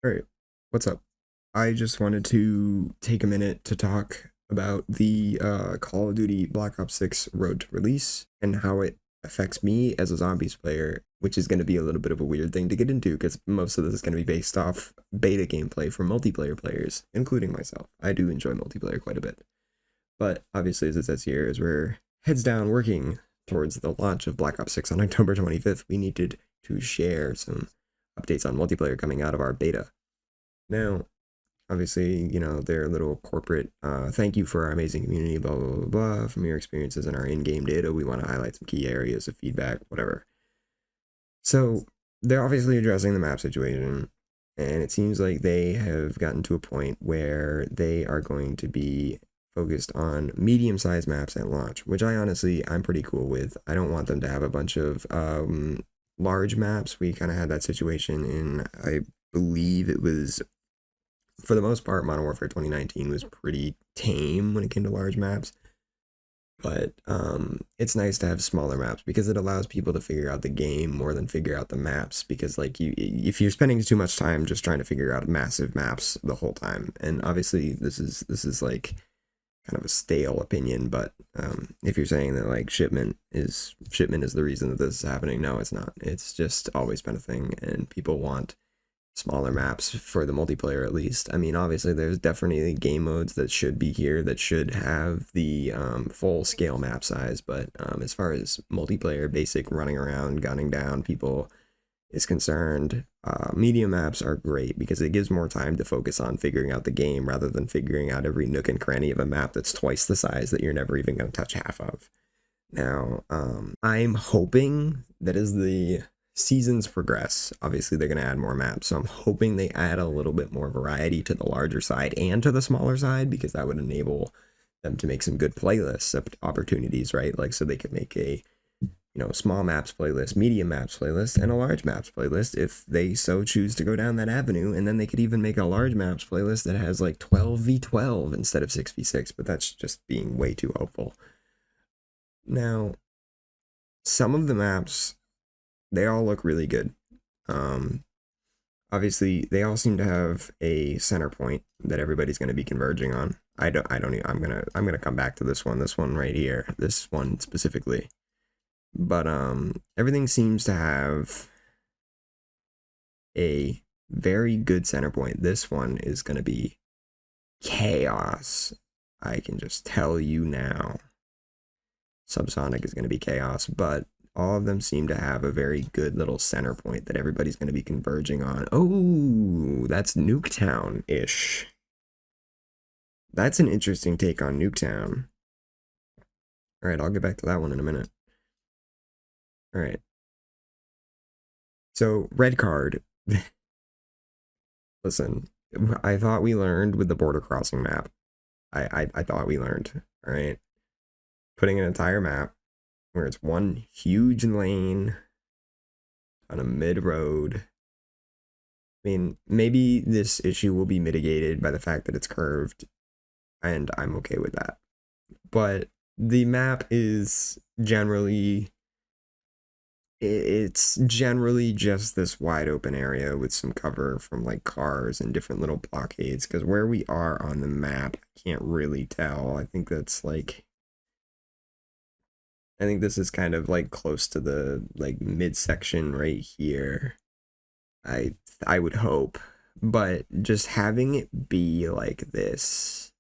All right, what's up? I just wanted to take a minute to talk about the Call of Duty Black Ops 6 road to release and how it affects me as a zombies player, which is going to be a little bit of a weird thing to get into because most of this is going to be based off beta gameplay for multiplayer players, including myself. I do enjoy multiplayer quite a bit. But obviously, as it says here, as we're heads down working towards the launch of Black Ops 6 on October 25th, we needed to share some updates on multiplayer coming out of our beta. Now, obviously, their little corporate thank you for our amazing community, blah, blah, blah, blah. From your experiences and our in-game data, we want to highlight some key areas of feedback, whatever. So they're obviously addressing the map situation, and it seems like they have gotten to a point where they are going to be focused on medium-sized maps at launch, which I'm pretty cool with. I don't want them to have a bunch of large maps. We kind of had that situation in, I believe it was, for the most part, Modern Warfare 2019 was pretty tame when it came to large maps. But it's nice to have smaller maps because it allows people to figure out the game more than figure out the maps. Because like if you're spending too much time just trying to figure out massive maps the whole time, and obviously this is like kind of a stale opinion, but if you're saying that like shipment is the reason that this is happening, no, it's not. It's just always been a thing, and people want smaller maps for the multiplayer at least. I mean, obviously there's definitely game modes that should be here that should have the full scale map size, but as far as multiplayer basic running around gunning down people is concerned, medium maps are great because it gives more time to focus on figuring out the game rather than figuring out every nook and cranny of a map that's twice the size that you're never even going to touch half of. Now, I'm hoping that as the seasons progress, obviously they're going to add more maps. So I'm hoping they add a little bit more variety to the larger side and to the smaller side, because that would enable them to make some good playlists opportunities, right? Like, so they could make a, small maps playlist, medium maps playlist, and a large maps playlist if they so choose to go down that avenue. And then they could even make a large maps playlist that has like 12v12 instead of 6v6, but that's just being way too hopeful. Now, some of the maps, they all look really good. Um, Obviously, they all seem to have a center point that everybody's going to be converging on. I don't even, I'm gonna come back to this one right here, this one specifically. But everything seems to have a very good center point. This one is going to be chaos. I can just tell you now. Subsonic is going to be chaos, but all of them seem to have a very good little center point that everybody's going to be converging on. Oh, that's Nuketown-ish. That's an interesting take on Nuketown. All right, I'll get back to that one in a minute. All right. So, red card. Listen, I thought we learned with the border crossing map. I thought we learned, all right? Putting an entire map where it's one huge lane on a mid-road. I mean, maybe this issue will be mitigated by the fact that it's curved, and I'm okay with that. But the map is generally, it's generally just this wide open area with some cover from like cars and different little blockades, because where we are on the map, I can't really tell. I think this is kind of like close to the like midsection right here. I I would hope, but just having it be like this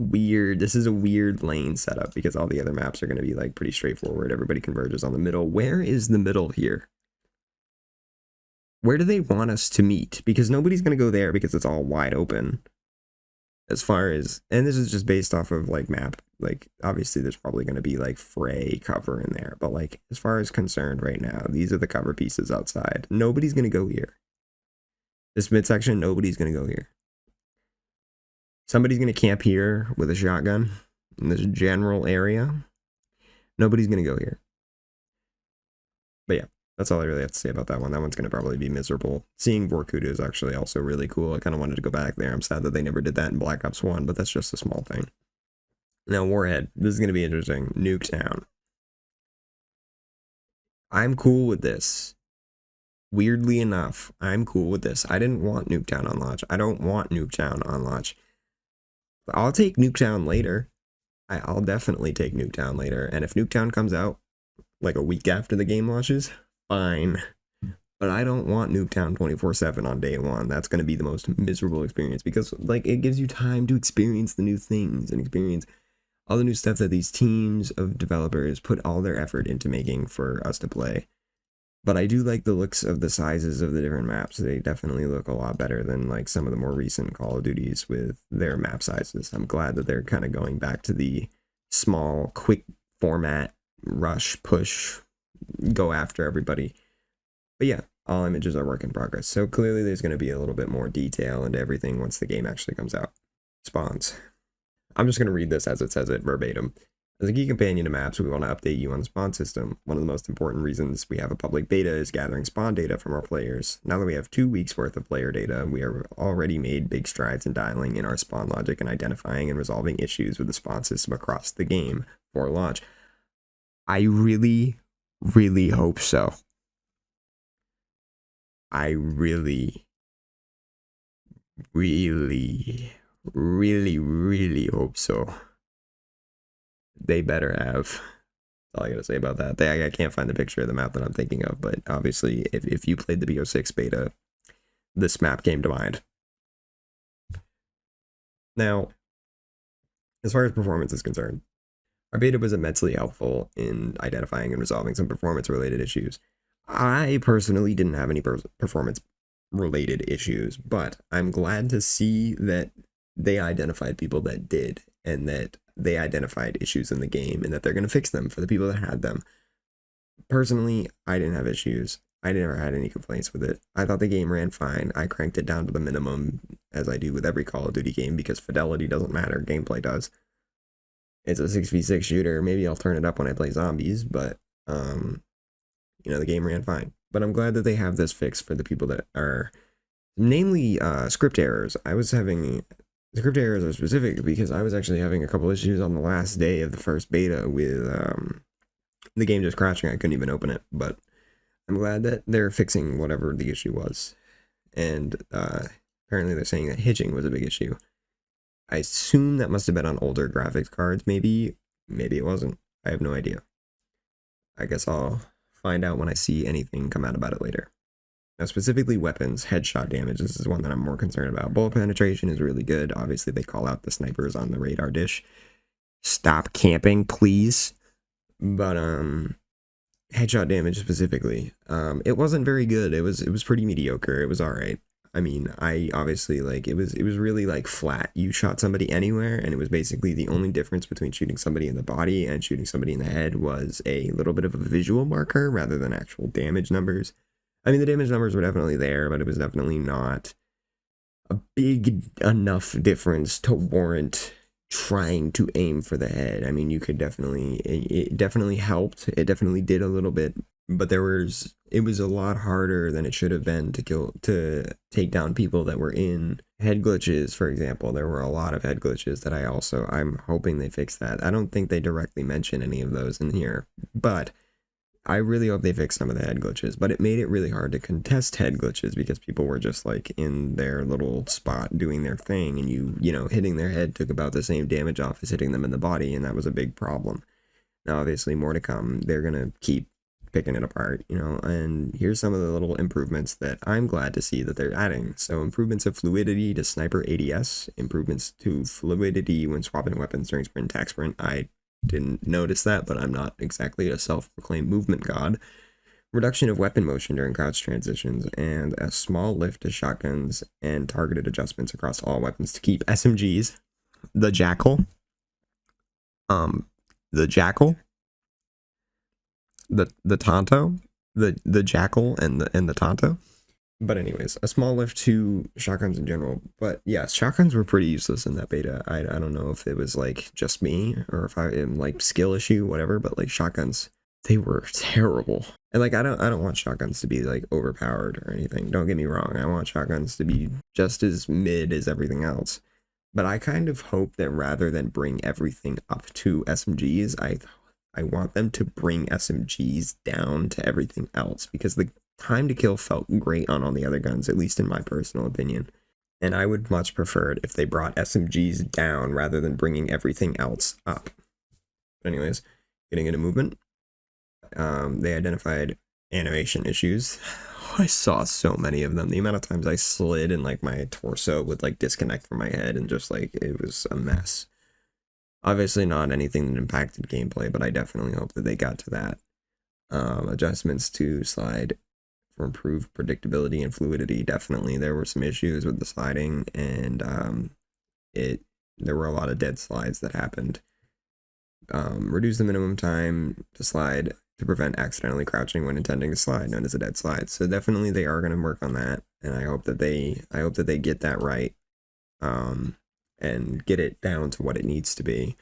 is a weird lane setup because all the other maps are going to be like pretty straightforward. Everybody converges on the middle. Where is the middle here? Where do they want us to meet? Because nobody's going to go there because it's all wide open. As far as, and this is just based off of like map, like obviously there's probably going to be like fray cover in there, but like as far as concerned right now, these are the cover pieces outside. Nobody's going to go here. This midsection, nobody's going to go here. Somebody's going to camp here with a shotgun in this general area. Nobody's going to go here. But yeah, that's all I really have to say about that one. That one's going to probably be miserable. Seeing Vorkuta is actually also really cool. I kind of wanted to go back there. I'm sad that they never did that in Black Ops 1, but that's just a small thing. Now, Warhead. This is going to be interesting. Nuketown. I'm cool with this. Weirdly enough, I'm cool with this. I didn't want Nuketown on launch. I don't want Nuketown on launch. I'll take Nuketown later. I'll definitely take Nuketown later. And if Nuketown comes out like a week after the game launches, fine. But I don't want Nuketown 24/7 on day one. That's going to be the most miserable experience because like it gives you time to experience the new things and experience all the new stuff that these teams of developers put all their effort into making for us to play. But I do like the looks of the sizes of the different maps. They definitely look a lot better than like some of the more recent Call of Duties with their map sizes. I'm glad that they're kind of going back to the small, quick format, rush, push, go after everybody. But yeah, all images are work in progress. So clearly there's going to be a little bit more detail into everything once the game actually comes out. Spawns. I'm just going to read this as it says it verbatim. As a key companion to maps, we want to update you on the spawn system. One of the most important reasons we have a public beta is gathering spawn data from our players. Now that we have 2 weeks worth of player data, we have already made big strides in dialing in our spawn logic and identifying and resolving issues with the spawn system across the game for launch. I really, really hope so. I really, really, really, really hope so. They better have. That's all I gotta say about that. I can't find the picture of the map that I'm thinking of, but obviously, if you played the B06 beta, this map came to mind. Now, as far as performance is concerned, our beta was immensely helpful in identifying and resolving some performance-related issues. I personally didn't have any performance-related issues, but I'm glad to see that they identified people that did, and that they identified issues in the game, and that they're going to fix them for the people that had them. Personally, I didn't have issues. I never had any complaints with it. I thought the game ran fine. I cranked it down to the minimum, as I do with every Call of Duty game, because fidelity doesn't matter, gameplay does. It's a 6v6 shooter. Maybe I'll turn it up when I play zombies, but, you know, the game ran fine. But I'm glad that they have this fixed for the people that are, namely, script errors. Script errors are specific because I was actually having a couple issues on the last day of the first beta with the game just crashing. I couldn't even open it, but I'm glad that they're fixing whatever the issue was. And apparently they're saying that hitching was a big issue. I assume that must have been on older graphics cards, maybe. Maybe it wasn't. I have no idea. I guess I'll find out when I see anything come out about it later. Now, specifically weapons, headshot damage, this is one that I'm more concerned about. Bullet penetration is really good. Obviously, they call out the snipers on the radar dish. Stop camping, please. But, headshot damage specifically, it wasn't very good. It was pretty mediocre. It was alright. I mean, I obviously, like, it was really, like, flat. You shot somebody anywhere, and it was basically the only difference between shooting somebody in the body and shooting somebody in the head was a little bit of a visual marker rather than actual damage numbers. I mean, the damage numbers were definitely there, but it was definitely not a big enough difference to warrant trying to aim for the head. I mean, you could definitely, it definitely helped. It definitely did a little bit, but it was a lot harder than it should have been to take down people that were in head glitches, for example. There were a lot of head glitches that I'm hoping they fix that. I don't think they directly mention any of those in here, but I really hope they fix some of the head glitches, but it made it really hard to contest head glitches because people were just like in their little spot doing their thing, and you know, hitting their head took about the same damage off as hitting them in the body, and that was a big problem. Now, obviously, more to come. They're gonna keep picking it apart, you know, and here's some of the little improvements that I'm glad to see that they're adding. So improvements of fluidity to sniper ADS, improvements to fluidity when swapping weapons during sprint and attack sprint. I didn't notice that, but I'm not exactly a self-proclaimed movement god. Reduction of weapon motion during crouch transitions, and a small lift to shotguns and targeted adjustments across all weapons to keep SMGs, the Jackal, the Tonto, the Jackal and the Tonto. But anyways, a small lift to shotguns in general. But yeah, shotguns were pretty useless in that beta. I don't know if it was like just me or if I am like skill issue, whatever, but like shotguns, they were terrible. And like I don't want shotguns to be like overpowered or anything. Don't get me wrong. I want shotguns to be just as mid as everything else. But I kind of hope that rather than bring everything up to SMGs, I want them to bring SMGs down to everything else, because the time to kill felt great on all the other guns, at least in my personal opinion. And I would much prefer it if they brought SMGs down rather than bringing everything else up. But anyways, getting into movement, they identified animation issues. I saw so many of them. The amount of times I slid and like my torso would like disconnect from my head and just like it was a mess. Obviously not anything that impacted gameplay, but I definitely hope that they got to that. Adjustments to slide for improved predictability and fluidity. Definitely there were some issues with the sliding, and there were a lot of dead slides that happened. Reduce the minimum time to slide to prevent accidentally crouching when intending to slide, known as a dead slide. So definitely they are going to work on that, and I hope that they get that right, and get it down to what it needs to be.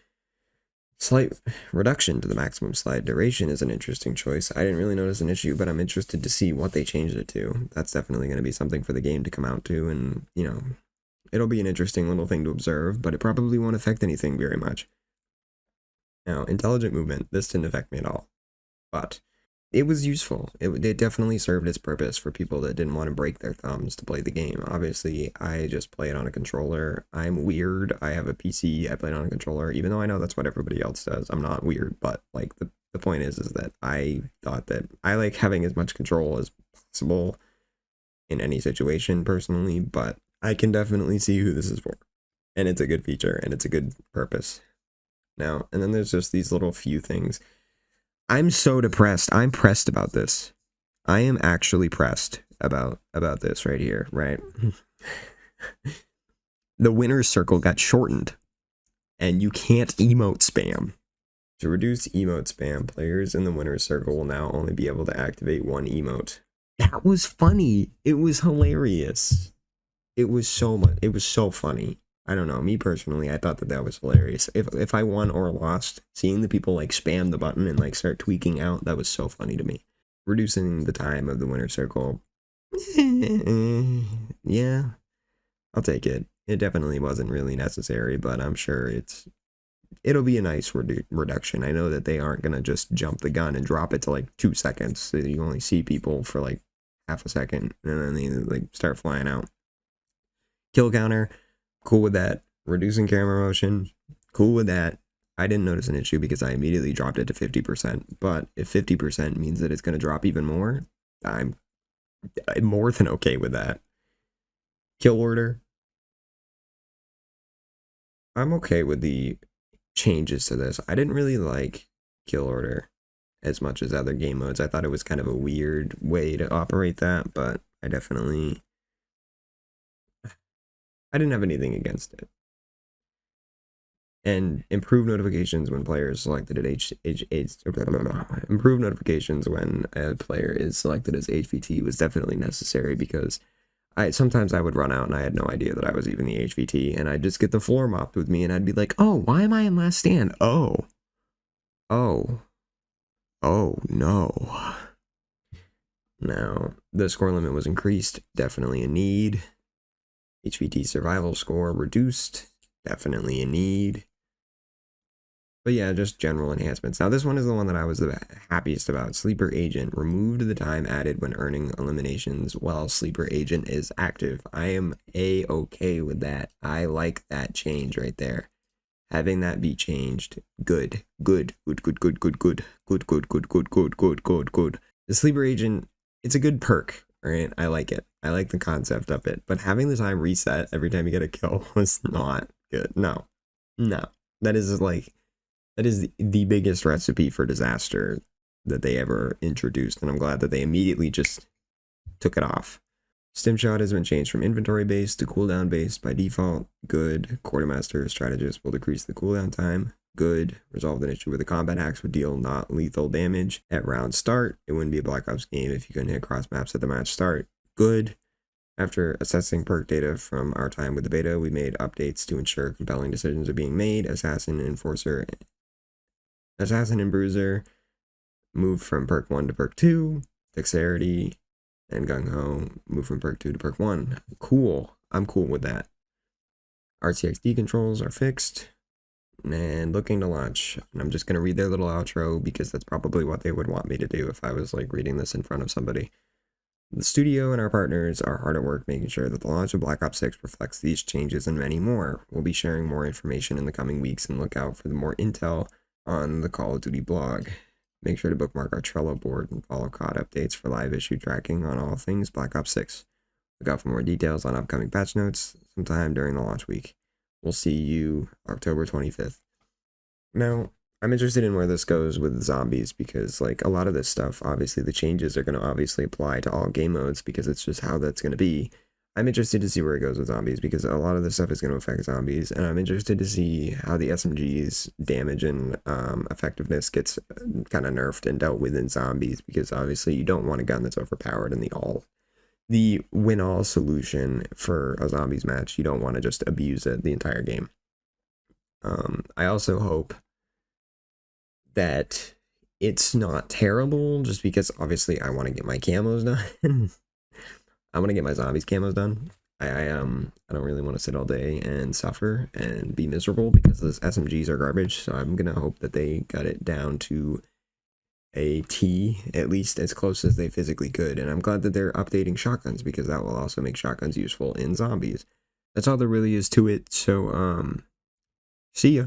Slight reduction to the maximum slide duration is an interesting choice. I didn't really notice an issue, but I'm interested to see what they changed it to. That's definitely going to be something for the game to come out to, and, you know, it'll be an interesting little thing to observe, but it probably won't affect anything very much. Now, intelligent movement, this didn't affect me at all, but it was useful. It definitely served its purpose for people that didn't want to break their thumbs to play the game. Obviously, I just play it on a controller. I'm weird. I have a PC. I play it on a controller, even though I know that's what everybody else does. I'm not weird, but like the point is that I thought that I like having as much control as possible in any situation personally, but I can definitely see who this is for. And it's a good feature and it's a good purpose. Now, and then there's just these little few things. I'm so depressed. I'm pressed about this. I am actually pressed about this right here, right? The winner's circle got shortened, and you can't emote spam. To reduce emote spam, players in the winner's circle will now only be able to activate one emote. That was funny. It was hilarious. It was so funny. I don't know, me personally, I thought that was hilarious. If I won or lost, seeing the people like spam the button and like start tweaking out, that was so funny to me. Reducing the time of the winner's circle, yeah, I'll take it. It definitely wasn't really necessary, but I'm sure it'll be a nice reduction. I know that they aren't gonna just jump the gun and drop it to like 2 seconds, so you only see people for like half a second, and then they like start flying out. Kill counter, cool with that. Reducing camera motion, cool with that. I didn't notice an issue because I immediately dropped it to 50%, but if 50% means that it's going to drop even more, I'm more than okay with that. Kill order, I'm okay with the changes to this. I didn't really like kill order as much as other game modes. I thought it was kind of a weird way to operate that, but I didn't have anything against it. And improve notifications when players selected at improve notifications when a player is selected as HVT was definitely necessary, because sometimes I would run out and I had no idea that I was even the HVT, and I'd just get the floor mopped with me, and I'd be like, oh, why am I in last stand? Oh no. Now, the score limit was increased, definitely a need. HVT survival score reduced, definitely a need. But yeah, just general enhancements. Now this one is the one that I was the happiest about. Sleeper Agent removed the time added when earning eliminations while Sleeper Agent is active. I am a-okay with that. I like that change right there. Having that be changed, good. The Sleeper Agent, it's a good perk, right? I like it. I like the concept of it. But having the time reset every time you get a kill was not good. No. That is the biggest recipe for disaster that they ever introduced, and I'm glad that they immediately just took it off. Stim shot has been changed from inventory based to cooldown based by default. Good. Quartermaster strategist will decrease the cooldown time. Good. Resolved an issue where the combat axe would deal not lethal damage at round start. It wouldn't be a Black Ops game if you couldn't hit cross maps at the match start. Good. After assessing perk data from our time with the beta, we made updates to ensure compelling decisions are being made. Assassin and Bruiser moved from perk 1 to perk 2. Dexterity and Gung Ho moved from perk 2 to perk 1. Cool. I'm cool with that. RTXD controls are fixed and looking to launch. And I'm just going to read their little outro because that's probably what they would want me to do if I was like reading this in front of somebody. The studio and our partners are hard at work making sure that the launch of Black Ops 6 reflects these changes and many more. We'll be sharing more information in the coming weeks and look out for the more intel on the Call of Duty blog. Make sure to bookmark our Trello board and follow COD updates for live issue tracking on all things Black Ops 6. Look out for more details on upcoming patch notes sometime during the launch week. We'll see you October 25th. Now, I'm interested in where this goes with zombies because, like, a lot of this stuff, obviously, the changes are going to obviously apply to all game modes because it's just how that's going to be. I'm interested to see where it goes with zombies because a lot of this stuff is going to affect zombies, and I'm interested to see how the SMG's damage and effectiveness gets kind of nerfed and dealt with in zombies because obviously you don't want a gun that's overpowered in the win-all solution for a zombies match. You don't want to just abuse it the entire game. I also hope that it's not terrible just because obviously I want to get my camos done. I want to get my zombies camos done. I don't really want to sit all day and suffer and be miserable because those SMGs are garbage. So I'm gonna hope that they got it down to a T, at least as close as they physically could. And I'm glad that they're updating shotguns because that will also make shotguns useful in zombies. That's all there really is to it. So see ya.